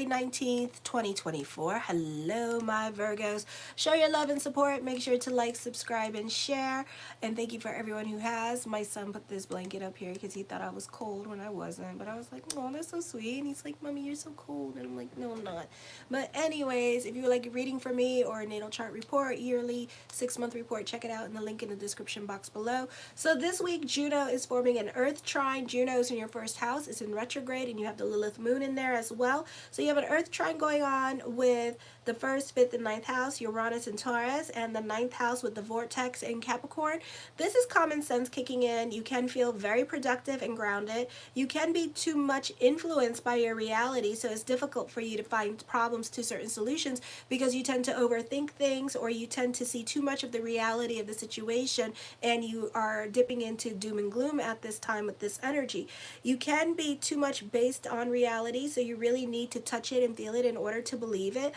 19th, 2024. Hello, my Virgos. Show your love and support. Make sure to like, subscribe, and share. And thank you for everyone who has. My son put this blanket up here because he thought I was cold when I wasn't. But I was like, oh, that's so sweet. And he's like, Mommy, you're so cold. And I'm like, no, I'm not. But anyways, if you would like a reading from me or a natal chart report, yearly 6-month report, check it out in the link in the description box below. So this week, Juno is forming an Earth trine. Juno's in your first house. It's in retrograde, and you have the Lilith moon in there as well. So you have an Earth trine going on with the 1st, 5th, and 9th house, Uranus and Taurus, and the 9th house with the vortex in Capricorn. This is common sense kicking in. You can feel very productive and grounded. You can be too much influenced by your reality, so it's difficult for you to find problems to certain solutions because you tend to overthink things, or you tend to see too much of the reality of the situation, and you are dipping into doom and gloom at this time with this energy. You can be too much based on reality, so you really need to touch it and feel it in order to believe it.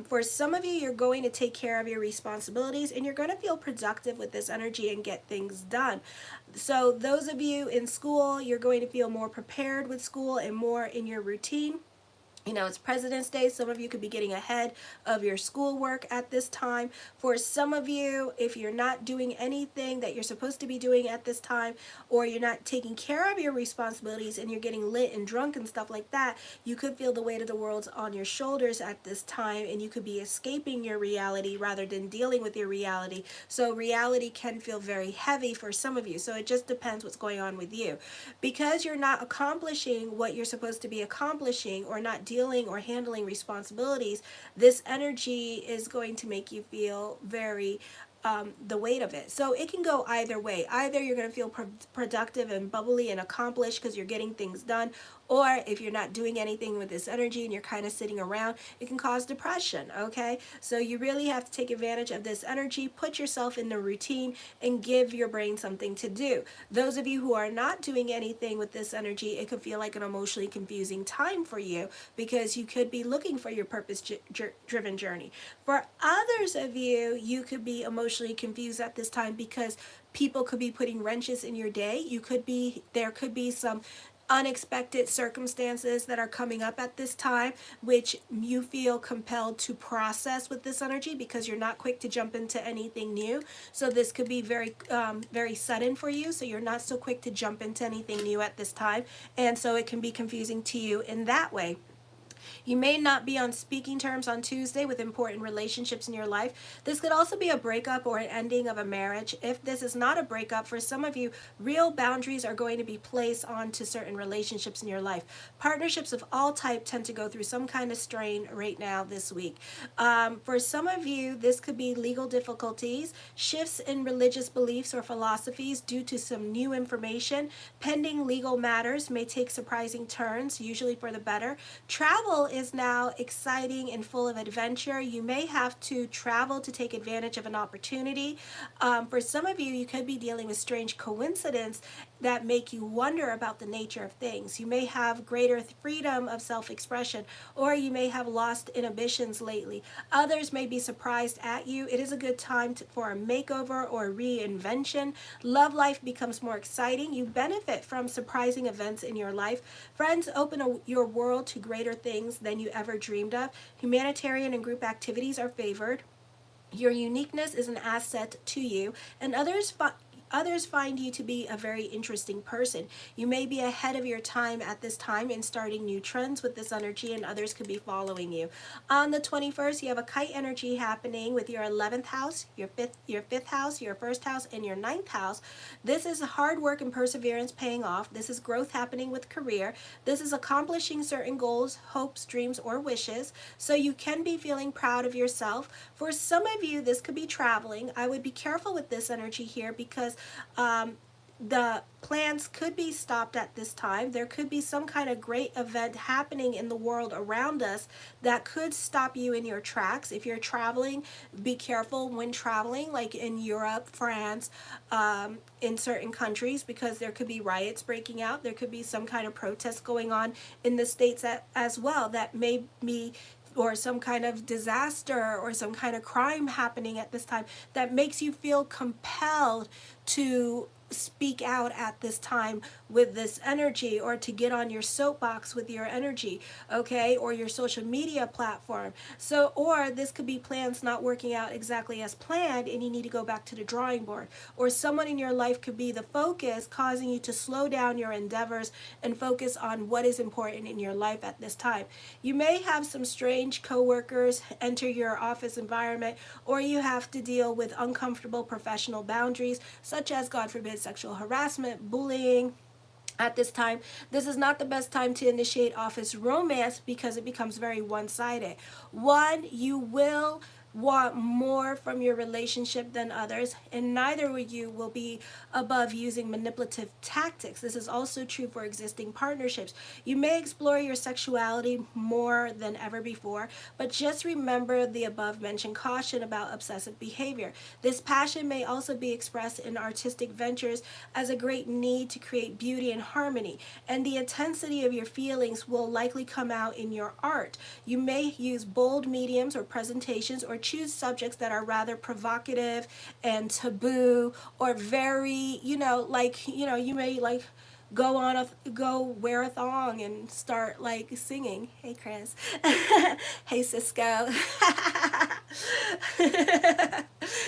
For some of you, you're going to take care of your responsibilities, and you're going to feel productive with this energy and get things done. So those of you in school, you're going to feel more prepared with school and more in your routine. You know, it's President's Day. Some of you could be getting ahead of your schoolwork at this time. For some of you, if you're not doing anything that you're supposed to be doing at this time, or you're not taking care of your responsibilities and you're getting lit and drunk and stuff like that, you could feel the weight of the world on your shoulders at this time, and you could be escaping your reality rather than dealing with your reality. So reality can feel very heavy for some of you. So it just depends what's going on with you. Because you're not accomplishing what you're supposed to be accomplishing, or not dealing or handling responsibilities, this energy is going to make you feel very the weight of it. So it can go either way. Either you're going to feel productive and bubbly and accomplished because you're getting things done, or if you're not doing anything with this energy and you're kind of sitting around, it can cause depression, okay? So you really have to take advantage of this energy, put yourself in the routine, and give your brain something to do. Those of you who are not doing anything with this energy, it could feel like an emotionally confusing time for you because you could be looking for your purpose-driven journey. For others of you, you could be emotionally confused at this time because people could be putting wrenches in your day. There could be some unexpected circumstances that are coming up at this time, which you feel compelled to process with this energy because you're not quick to jump into anything new. So this could be very sudden for you. So you're not so quick to jump into anything new at this time. And so it can be confusing to you in that way. You may not be on speaking terms on Tuesday with important relationships in your life. This could also be a breakup or an ending of a marriage. If this is not a breakup, for some of you, real boundaries are going to be placed onto certain relationships in your life. Partnerships of all type tend to go through some kind of strain right now this week. For some of you, this could be legal difficulties, shifts in religious beliefs or philosophies due to some new information. Pending legal matters may take surprising turns, usually for the better. Travel is now exciting and full of adventure. You may have to travel to take advantage of an opportunity. For some of you, you could be dealing with strange coincidence that make you wonder about the nature of things. You may have greater freedom of self-expression, or you may have lost inhibitions lately. Others may be surprised at you. It is a good time for a makeover or a reinvention. Love life becomes more exciting. You benefit from surprising events in your life. Friends open your world to greater things than you ever dreamed of. Humanitarian and group activities are favored. Your uniqueness is an asset to you, and others find you to be a very interesting person. You may be ahead of your time at this time in starting new trends with this energy, and others could be following you. On the 21st, you have a kite energy happening with your 11th house, your fifth house, your first house, and your 9th house. This is hard work and perseverance paying off. This is growth happening with career. This is accomplishing certain goals, hopes, dreams, or wishes. So you can be feeling proud of yourself. For some of you, this could be traveling. I would be careful with this energy here because the plans could be stopped at this time. There could be some kind of great event happening in the world around us that could stop you in your tracks. If you're traveling, be careful when traveling, like in Europe, France, in certain countries, because there could be riots breaking out. There could be some kind of protest going on in the States as well that may be, or some kind of disaster or some kind of crime happening at this time that makes you feel compelled to speak out at this time with this energy, or to get on your soapbox with your energy, okay, or your social media platform. So, or this could be plans not working out exactly as planned and you need to go back to the drawing board, or someone in your life could be the focus, causing you to slow down your endeavors and focus on what is important in your life at this time. You may have some strange coworkers enter your office environment, or you have to deal with uncomfortable professional boundaries, such as, God forbid, sexual harassment, bullying. At this time, this is not the best time to initiate office romance because it becomes very one-sided. One, you will want more from your relationship than others, and neither of you will be above using manipulative tactics. This is also true for existing partnerships. You may explore your sexuality more than ever before, but just remember the above mentioned caution about obsessive behavior. This passion may also be expressed in artistic ventures as a great need to create beauty and harmony, and the intensity of your feelings will likely come out in your art. You may use bold mediums or presentations, or choose subjects that are rather provocative and taboo, or very, you may like go wear a thong and start like singing. Hey Chris. Hey Cisco.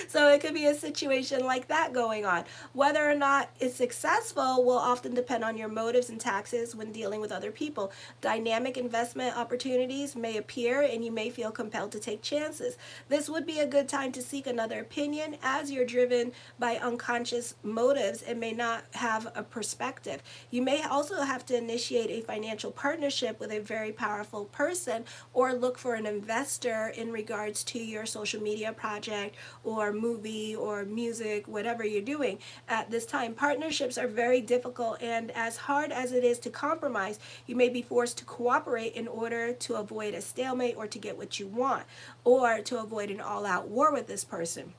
So it could be a situation like that going on. Whether or not it's successful will often depend on your motives and taxes when dealing with other people. Dynamic investment opportunities may appear and you may feel compelled to take chances. This would be a good time to seek another opinion, as you're driven by unconscious motives and may not have a perspective. You may also have to initiate a financial partnership with a very powerful person, or look for an investor in regards to your social media project or movie or music, whatever you're doing at this time. Partnerships are very difficult, and as hard as it is to compromise, you may be forced to cooperate in order to avoid a stalemate, or to get what you want, or to avoid an all-out war with this person.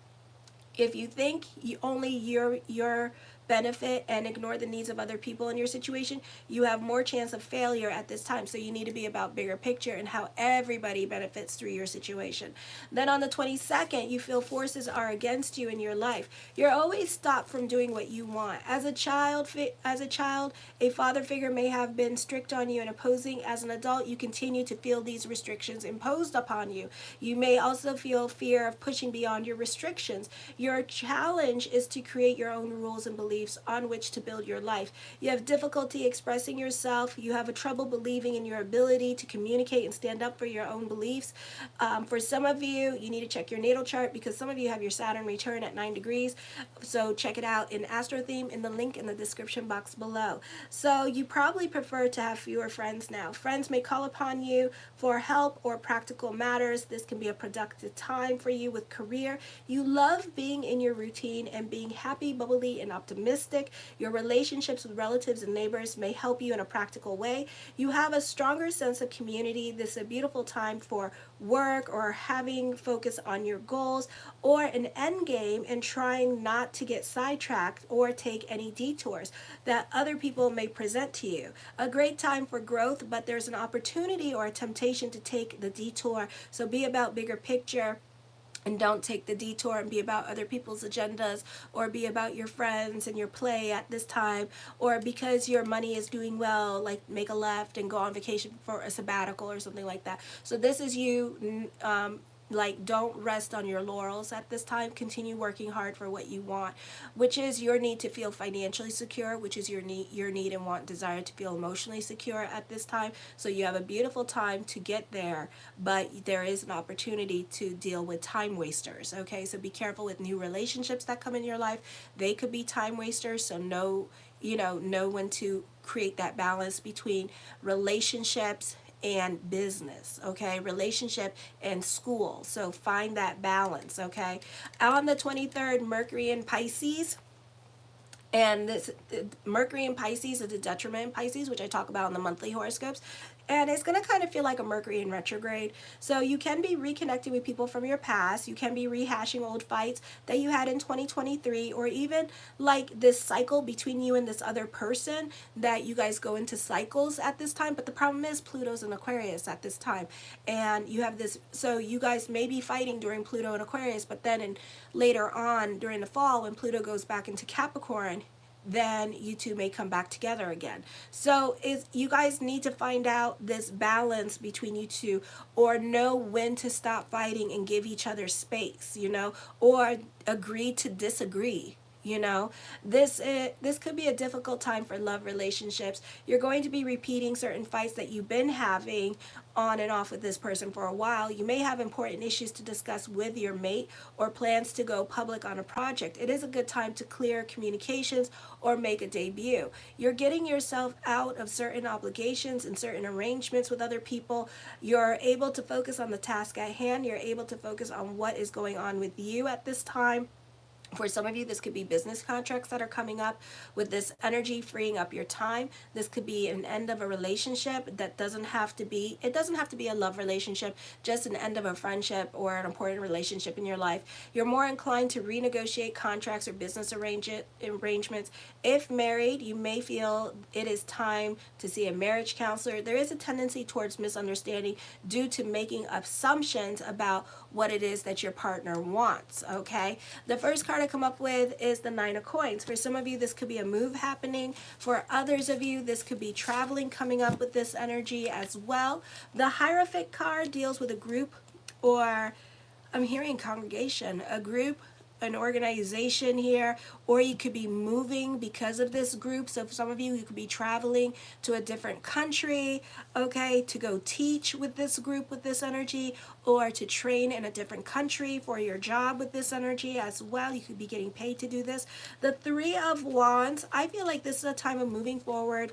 If you think only your benefit and ignore the needs of other people in your situation, you have more chance of failure at this time. So you need to be about bigger picture and how everybody benefits through your situation. Then on the 22nd, you feel forces are against you in your life. You're always stopped from doing what you want. As a child, a father figure may have been strict on you and opposing. As an adult, you continue to feel these restrictions imposed upon you. You may also feel fear of pushing beyond your restrictions. Your challenge is to create your own rules and beliefs on which to build your life. You have difficulty expressing yourself. You have a trouble believing in your ability to communicate and stand up for your own beliefs. For some of you, you need to check your natal chart, because some of you have your Saturn return at 9 degrees. So check it out in Astro Theme in the link in the description box below. So you probably prefer to have fewer friends now. Friends may call upon you for help or practical matters. This can be a productive time for you with career. You love being in your routine and being happy, bubbly, and optimistic. Your relationships with relatives and neighbors may help you in a practical way. You have a stronger sense of community. This is a beautiful time for work, or having focus on your goals, or an end game, and trying not to get sidetracked or take any detours that other people may present to you. A great time for growth, but there's an opportunity or a temptation to take the detour. So be about bigger picture, and don't take the detour and be about other people's agendas, or be about your friends and your play at this time, or because your money is doing well, like make a left and go on vacation for a sabbatical or something like that. So this is you, don't rest on your laurels at this time. Continue working hard for what you want, which is your need to feel financially secure, which is your need and want, desire to feel emotionally secure at this time. So you have a beautiful time to get there, but there is an opportunity to deal with time wasters. Okay, so be careful with new relationships that come in your life. They could be time wasters, so know when to create that balance between relationships and business, okay? Relationship and school. So find that balance, okay? On the 23rd, Mercury in Pisces. And this Mercury in Pisces is a detriment in Pisces, which I talk about in the monthly horoscopes. And it's going to kind of feel like a Mercury in retrograde. So you can be reconnecting with people from your past. You can be rehashing old fights that you had in 2023, or even like this cycle between you and this other person, that you guys go into cycles at this time. But the problem is Pluto's in Aquarius at this time. And you have this, so you guys may be fighting during Pluto and Aquarius, but then later on during the fall, when Pluto goes back into Capricorn, then you two may come back together again. So you guys need to find out this balance between you two, or know when to stop fighting and give each other space, or agree to disagree. This could be a difficult time for love relationships. You're going to be repeating certain fights that you've been having on and off with this person for a while. You may have important issues to discuss with your mate, or plans to go public on a project. It is a good time to clear communications or make a debut. You're getting yourself out of certain obligations and certain arrangements with other people. You're able to focus on the task at hand. You're able to focus on what is going on with you at this time. For some of you, this could be business contracts that are coming up with this energy, freeing up your time. This could be an end of a relationship that doesn't have to be a love relationship, just an end of a friendship or an important relationship in your life. You're more inclined to renegotiate contracts or business arrangements. If married, you may feel it is time to see a marriage counselor. There is a tendency towards misunderstanding due to making assumptions about what it is that your partner wants, okay? The first card I come up with is the Nine of Coins. For some of you, this could be a move happening. For others of you, this could be traveling coming up with this energy as well. The Hierophant card deals with a group, or I'm hearing congregation, a group, an organization here, or you could be moving because of this group. So for some of you, you could be traveling to a different country, okay, to go teach with this group with this energy, or to train in a different country for your job with this energy as well. You could be getting paid to do this. The Three of Wands, I feel like this is a time of moving forward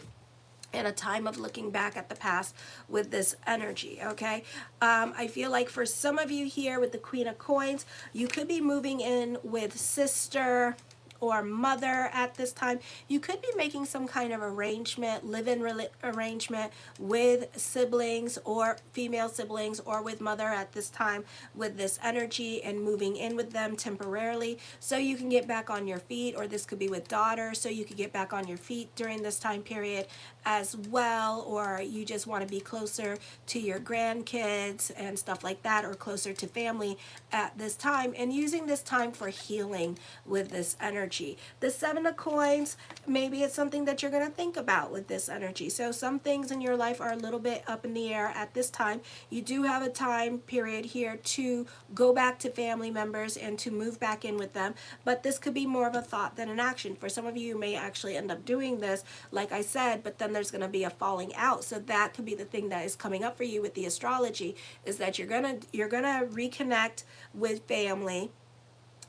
and a time of looking back at the past with this energy, okay? I feel like for some of you here with the Queen of Coins, you could be moving in with sister or mother at this time. You could be making some kind of arrangement, live-in arrangement with siblings or female siblings, or with mother at this time with this energy, and moving in with them temporarily so you can get back on your feet. Or this could be with daughter, so you could get back on your feet during this time period as well, or you just want to be closer to your grandkids and stuff like that, or closer to family at this time, and using this time for healing with this energy. The Seven of Coins, maybe it's something that you're going to think about with this energy. So some things in your life are a little bit up in the air at this time. You do have a time period here to go back to family members and to move back in with them, but this could be more of a thought than an action. For some of you, you may actually end up doing this, like I said, but then there's going to be a falling out. So that could be the thing that is coming up for you with the astrology, is that you're gonna reconnect with family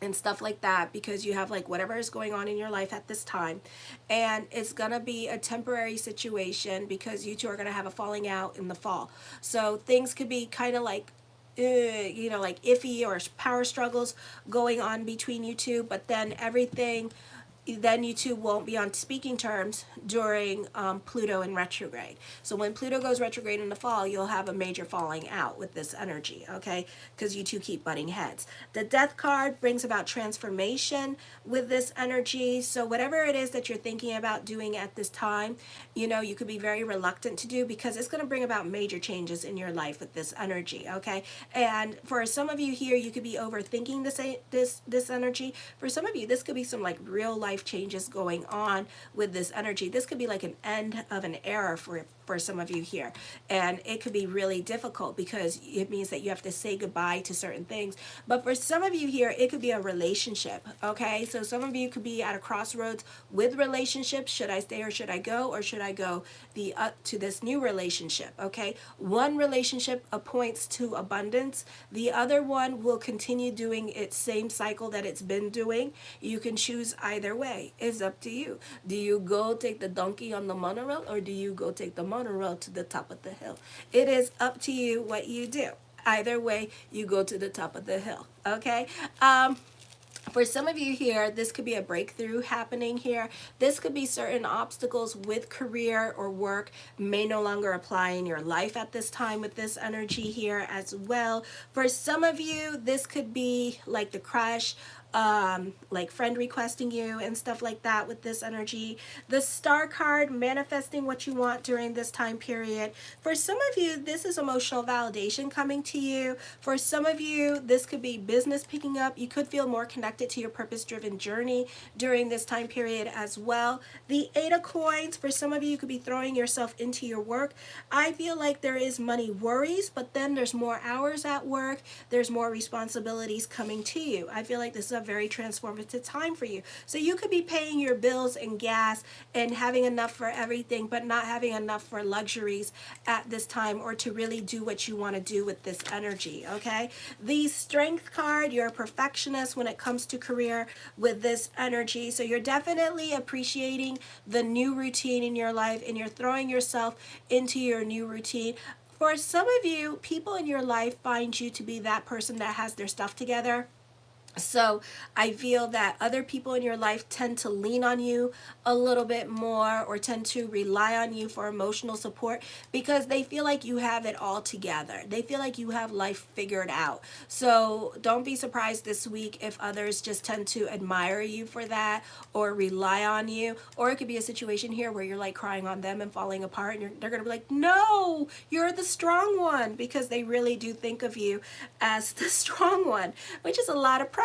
and stuff like that, because you have like whatever is going on in your life at this time, and it's gonna be a temporary situation because you two are gonna have a falling out in the fall. So things could be kind of like like iffy, or power struggles going on between you two, but then you two won't be on speaking terms during Pluto in retrograde. So when Pluto goes retrograde in the fall, you'll have a major falling out with this energy, okay? Because you two keep butting heads. The Death card brings about transformation with this energy. So whatever it is that you're thinking about doing at this time, you could be very reluctant to do, because it's going to bring about major changes in your life with this energy, okay? And for some of you here, you could be overthinking this energy. For some of you, this could be some like real life changes going on with this energy. This could be like an end of an era for some of you here, and it could be really difficult because it means that you have to say goodbye to certain things. But for some of you here, it could be a relationship, okay? So some of you could be at a crossroads with relationships. Should I stay or should I go, or should I go to this new relationship, okay? One relationship points to abundance. The other one will continue doing its same cycle that it's been doing. You can choose either way. It's up to you. Do you go take the donkey on the monorail, or do you go take the monorail to the top of the hill? It is up to you what you do. Either way, you go to the top of the hill, okay? For some of you here, this could be a breakthrough happening here. This could be certain obstacles with career or work may no longer apply in your life at this time with this energy here as well. For some of you, this could be like the crash like friend requesting you and stuff like that with this energy. The Star card, manifesting what you want during this time period. For some of you, this is emotional validation coming to you. For some of you, this could be business picking up. You could feel more connected to your purpose-driven journey during this time period as well. The Eight of Coins, for some of you, you could be throwing yourself into your work. I feel like there is money worries, but then there's more hours at work. There's more responsibilities coming to you. I feel like this is a very transformative time for you. So you could be paying your bills and gas and having enough for everything, but not having enough for luxuries at this time, or to really do what you want to do with this energy, okay? The Strength card, you're a perfectionist when it comes to career with this energy. So you're definitely appreciating the new routine in your life, and you're throwing yourself into your new routine. For some of you, people in your life find you to be that person that has their stuff together. So I feel that other people in your life tend to lean on you a little bit more, or tend to rely on you for emotional support, because they feel like you have it all together. They feel like you have life figured out. So don't be surprised this week if others just tend to admire you for that, or rely on you. Or it could be a situation here where you're like crying on them and falling apart, and they're going to be like, no, you're the strong one, because they really do think of you as the strong one, which is a lot of pressure.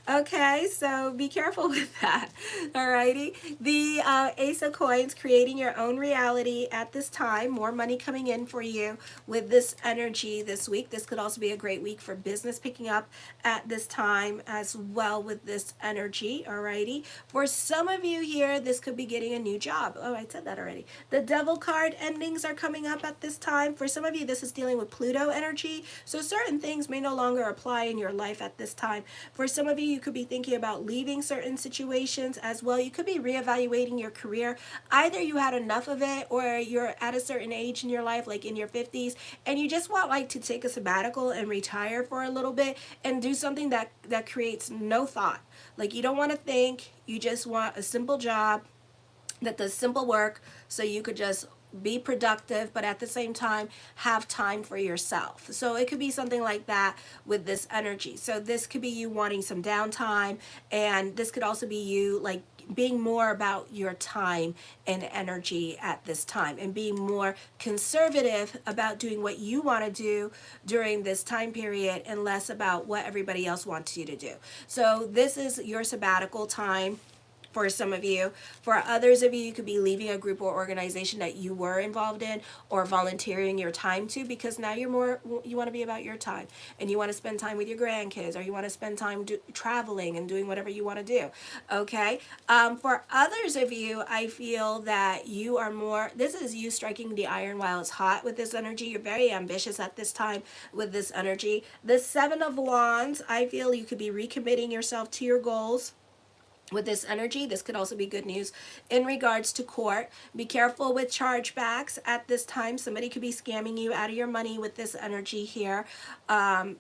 Okay, so be careful with that. Alrighty. The Ace of Coins, creating your own reality at this time. More money coming in for you with this energy this week. This could also be a great week for business picking up at this time as well with this energy. Alrighty. For some of you here, this could be getting a new job. Oh, I said that already. The Devil card, endings are coming up at this time. For some of you, this is dealing with Pluto energy. So certain things may no longer apply in your life at this time. For some of you, you could be thinking about leaving certain situations as well. You could be reevaluating your career. Either you had enough of it, or you're at a certain age in your life, like in your 50s, and you just want like to take a sabbatical and retire for a little bit and do something that creates no thought. Like you don't want to think, you just want a simple job that does simple work, so you could just be productive, but at the same time have time for yourself. So it could be something like that with this energy. So this could be you wanting some downtime, and this could also be you like being more about your time and energy at this time, and being more conservative about doing what you want to do during this time period, and less about what everybody else wants you to do. So this is your sabbatical time for some of you. For others of you, you could be leaving a group or organization that you were involved in, or volunteering your time to, because now you want to be about your time, and you want to spend time with your grandkids, or you want to spend time traveling and doing whatever you want to do. Okay. For others of you, I feel that you are more, this is you striking the iron while it's hot with this energy. You're very ambitious at this time with this energy. The Seven of Wands, I feel you could be recommitting yourself to your goals with this energy. This could also be good news in regards to court. Be careful with chargebacks at this time. Somebody could be scamming you out of your money with this energy here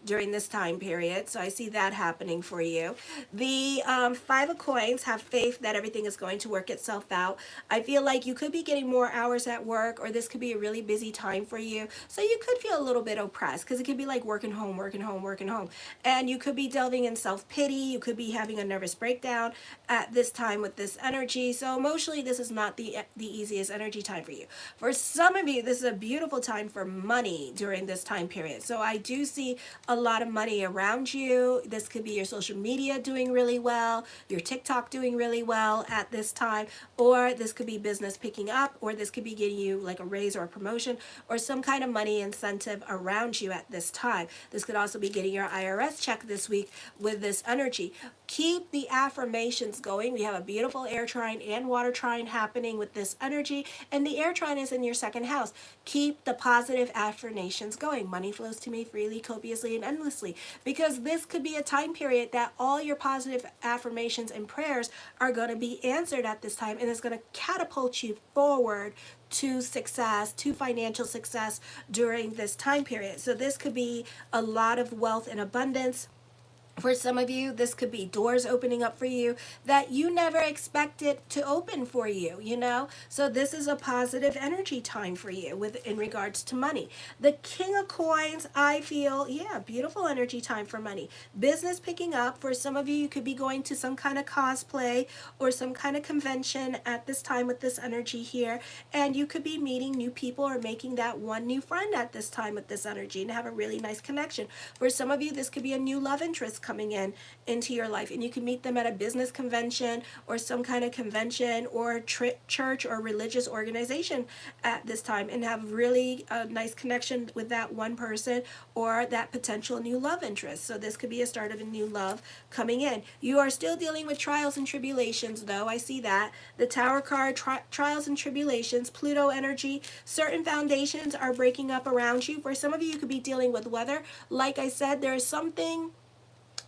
during this time period. So I see that happening for you. The Five of Coins, have faith that everything is going to work itself out. I feel like you could be getting more hours at work, or this could be a really busy time for you. So you could feel a little bit oppressed, because it could be like working home, working home, working home. And you could be delving in self-pity. You could be having a nervous breakdown at this time with this energy. So emotionally, this is not the easiest energy time for you. For some of you, this is a beautiful time for money during this time period. So I do see a lot of money around you. This could be your social media doing really well, your TikTok doing really well at this time, or this could be business picking up, or this could be getting you like a raise or a promotion, or some kind of money incentive around you at this time. This could also be getting your IRS check this week with this energy. Keep the affirmations going. We have a beautiful air trine and water trine happening with this energy, and the air trine is in your second house. Keep the positive affirmations going. Money flows to me freely, copiously, and endlessly, because this could be a time period that all your positive affirmations and prayers are going to be answered at this time, and it's going to catapult you forward to success, to financial success during this time period. So this could be a lot of wealth and abundance For some of you, this could be doors opening up for you that you never expected to open for you, you know? So this is a positive energy time for you with in regards to money. The King of Coins, I feel, yeah, beautiful energy time for money. Business picking up. For some of you, you could be going to some kind of cosplay or some kind of convention at this time with this energy here. And you could be meeting new people or making that one new friend at this time with this energy and have a really nice connection. For some of you, this could be a new love interest coming in into your life, and you can meet them at a business convention or some kind of convention or church or religious organization at this time and have really a nice connection with that one person or that potential new love interest. So this could be a start of a new love coming in. You are still dealing with trials and tribulations, though. I see that. The Tower card, trials and tribulations, Pluto energy. Certain foundations are breaking up around you. For some of you, you could be dealing with weather. Like I said, there is something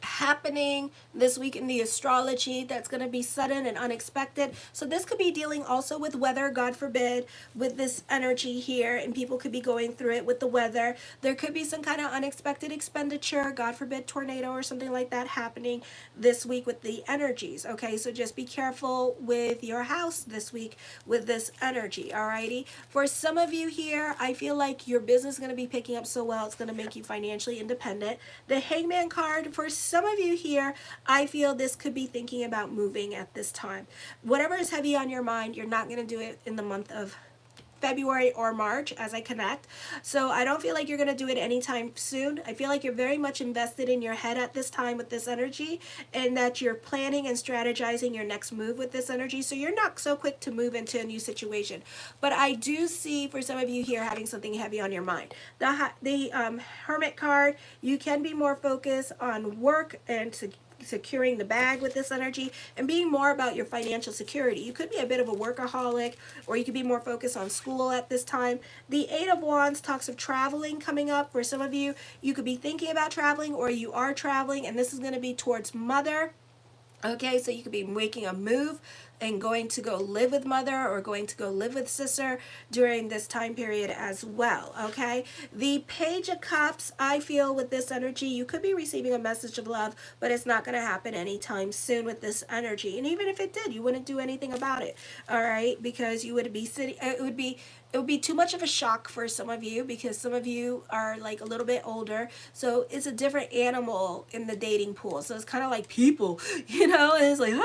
happening this week in the astrology that's going to be sudden and unexpected. So this could be dealing also with weather, God forbid, with this energy here, and people could be going through it with the weather. There could be some kind of unexpected expenditure, God forbid, tornado or something like that happening this week with the energies. Okay, so just be careful with your house this week with this energy. Alrighty, for some of you here, I feel like your business is going to be picking up so well, it's going to make you financially independent. The Hangman card, for some of you here, I feel this could be thinking about moving at this time. Whatever is heavy on your mind, you're not going to do it in the month of February or March as I connect. So I don't feel like you're going to do it anytime soon. I feel like you're very much invested in your head at this time with this energy, and that you're planning and strategizing your next move with this energy. So you're not so quick to move into a new situation. But I do see for some of you here having something heavy on your mind. The Hermit card, you can be more focused on work and securing the bag with this energy and being more about your financial security. You could be a bit of a workaholic, or you could be more focused on school at this time. The Eight of Wands talks of traveling coming up. For some of you, you could be thinking about traveling or you are traveling, and this is going to be towards mother. Okay, so you could be making a move and going to go live with mother or going to go live with sister during this time period as well. Okay, the Page of Cups, I feel with this energy, you could be receiving a message of love, but it's not going to happen anytime soon with this energy. And even if it did, you wouldn't do anything about it. All right, because you would be sitting, it would be too much of a shock for some of you, because some of you are like a little bit older, so it's a different animal in the dating pool. So it's kind of like people, you know, and it's like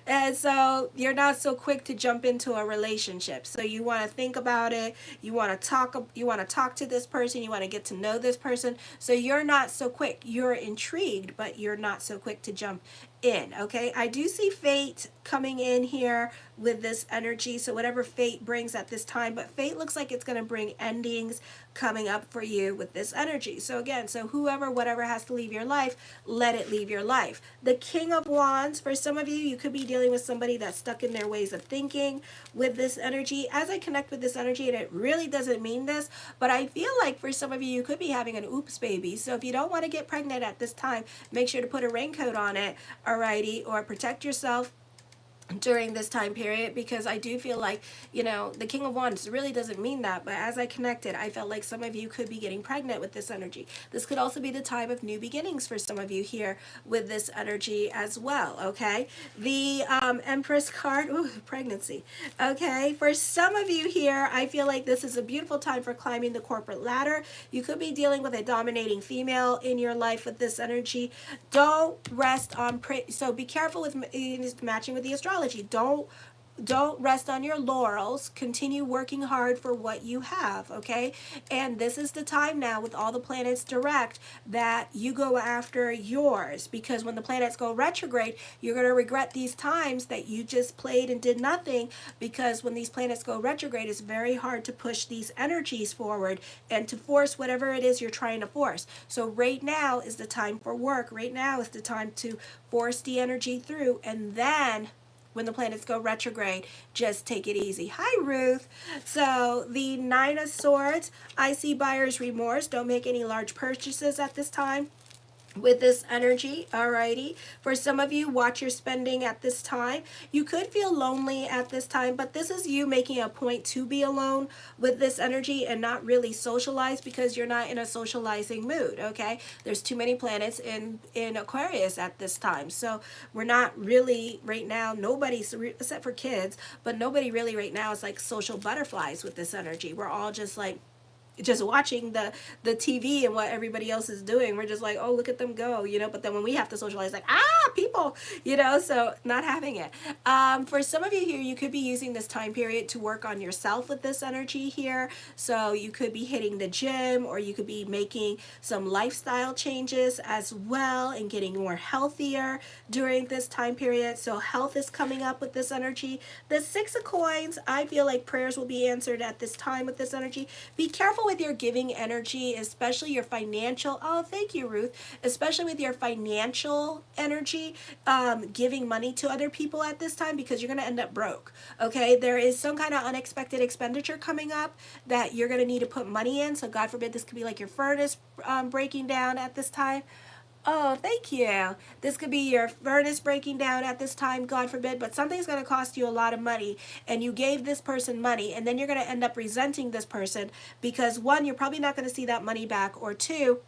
and so you're not so quick to jump into a relationship. So you want to think about it, you want to talk to this person, you want to get to know this person. So you're not so quick, you're intrigued, but you're not so quick to jump in. Okay, I do see fate coming in here with this energy, so whatever fate brings at this time, but fate looks like it's going to bring endings coming up for you with this energy. So again, so whoever, whatever has to leave your life, let it leave your life. The King of Wands, for some of you, you could be dealing with somebody that's stuck in their ways of thinking with this energy. As I connect with this energy, and it really doesn't mean this, but I feel like for some of you, you could be having an oops baby. So if you don't want to get pregnant at this time, make sure to put a raincoat on it, alrighty, or protect yourself during this time period, because I do feel like, you know, the King of Wands really doesn't mean that, but as I connected, I felt like some of you could be getting pregnant with this energy. This could also be the time of new beginnings for some of you here with this energy as well. Okay, the Empress card, ooh, pregnancy. Okay, for some of you here, I feel like this is a beautiful time for climbing the corporate ladder. You could be dealing with a dominating female in your life with this energy. Don't rest on so be careful with matching with the astrology. Don't rest on your laurels. Continue working hard for what you have, okay? And this is the time now with all the planets direct that you go after yours, because when the planets go retrograde, you're going to regret these times that you just played and did nothing, because when these planets go retrograde, it's very hard to push these energies forward and to force whatever it is you're trying to force. So right now is the time for work. Right now is the time to force the energy through, and then when the planets go retrograde, just take it easy. Hi, Ruth. So the Nine of Swords, I see buyer's remorse. Don't make any large purchases at this time. with this energy. Alrighty, for some of you, watch your spending at this time. You could feel lonely at this time, but this is you making a point to be alone with this energy and not really socialize, because you're not in a socializing mood. Okay, there's too many planets in Aquarius at this time, so we're not really right now, nobody's, except for kids, but nobody really right now is like social butterflies with this energy. We're all just like just watching the TV and what everybody else is doing. We're just like, oh, look at them go, you know. But then when we have to socialize, like, people, you know, so not having it. For some of you here, you could be using this time period to work on yourself with this energy here. So you could be hitting the gym, or you could be making some lifestyle changes as well and getting more healthier during this time period. So health is coming up with this energy. The Six of Coins, I feel like prayers will be answered at this time with this energy. Be careful with your giving energy, especially your financial. Oh, thank you, Ruth. Especially with your financial energy, giving money to other people at this time, because you're going to end up broke. Okay, there is some kind of unexpected expenditure coming up that you're going to need to put money in. So God forbid, this could be like your furnace breaking down at this time. Oh, thank you. This could be your furnace breaking down at this time, God forbid, but something's going to cost you a lot of money, and you gave this person money, and then you're going to end up resenting this person because, one, you're probably not going to see that money back, or two,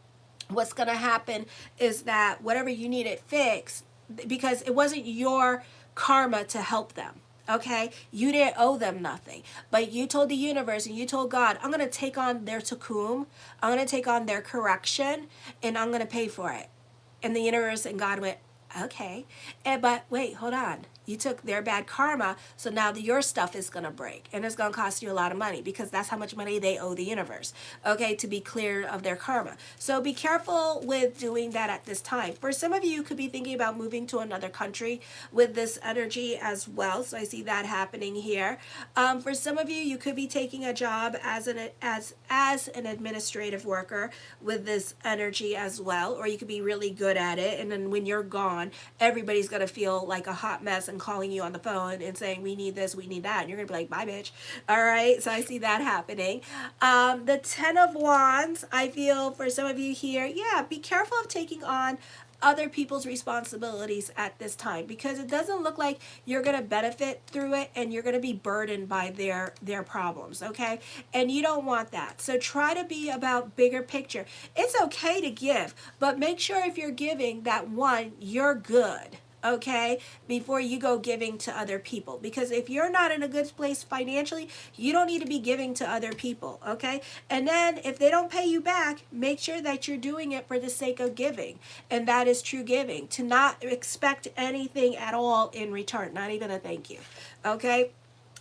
what's going to happen is that whatever you need it fixed, because it wasn't your karma to help them. Okay, you didn't owe them nothing, but you told the universe and you told God, I'm going to take on their takum, I'm going to take on their correction, and I'm going to pay for it. And the universe and God went, okay. But wait, hold on. You took their bad karma, so now your stuff is going to break. And it's going to cost you a lot of money, because that's how much money they owe the universe, okay, to be clear of their karma. So be careful with doing that at this time. For some of you, you could be thinking about moving to another country with this energy as well. So I see that happening here. For some of you, you could be taking a job as an administrative worker with this energy as well, or you could be really good at it. And then when you're gone, everybody's going to feel like a hot mess and calling you on the phone and saying, we need this, we need that. And you're going to be like, bye, bitch. All right. So I see that happening. The Ten of Wands, I feel for some of you here, yeah, be careful of taking on other people's responsibilities at this time, because it doesn't look like you're going to benefit through it, and you're going to be burdened by their problems. Okay, and you don't want that. So try to be about bigger picture. It's okay to give, but make sure if you're giving that, one, you're good, okay, before you go giving to other people. Because if you're not in a good place financially, you don't need to be giving to other people, okay? And then if they don't pay you back, make sure that you're doing it for the sake of giving. And that is true giving, to not expect anything at all in return, not even a thank you, okay?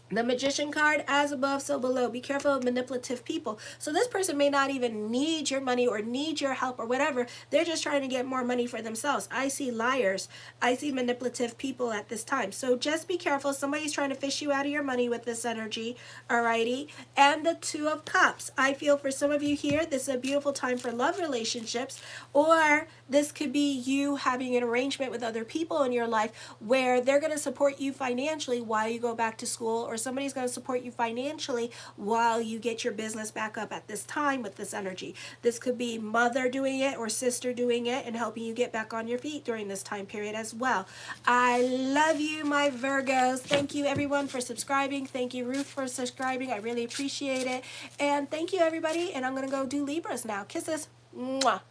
The Magician card, as above, so below. Be careful of manipulative people. So this person may not even need your money or need your help or whatever. They're just trying to get more money for themselves. I see liars. I see manipulative people at this time. So just be careful. Somebody's trying to fish you out of your money with this energy. Alrighty. And the Two of Cups. I feel for some of you here, this is a beautiful time for love relationships, or this could be you having an arrangement with other people in your life where they're going to support you financially while you go back to school, or somebody's going to support you financially while you get your business back up at this time with this energy. This could be mother doing it or sister doing it and helping you get back on your feet during this time period as well. I love you, my Virgos. Thank you, everyone, for subscribing. Thank you, Ruth, for subscribing. I really appreciate it. And thank you, everybody. And I'm going to go do Libras now. Kisses. Mwah.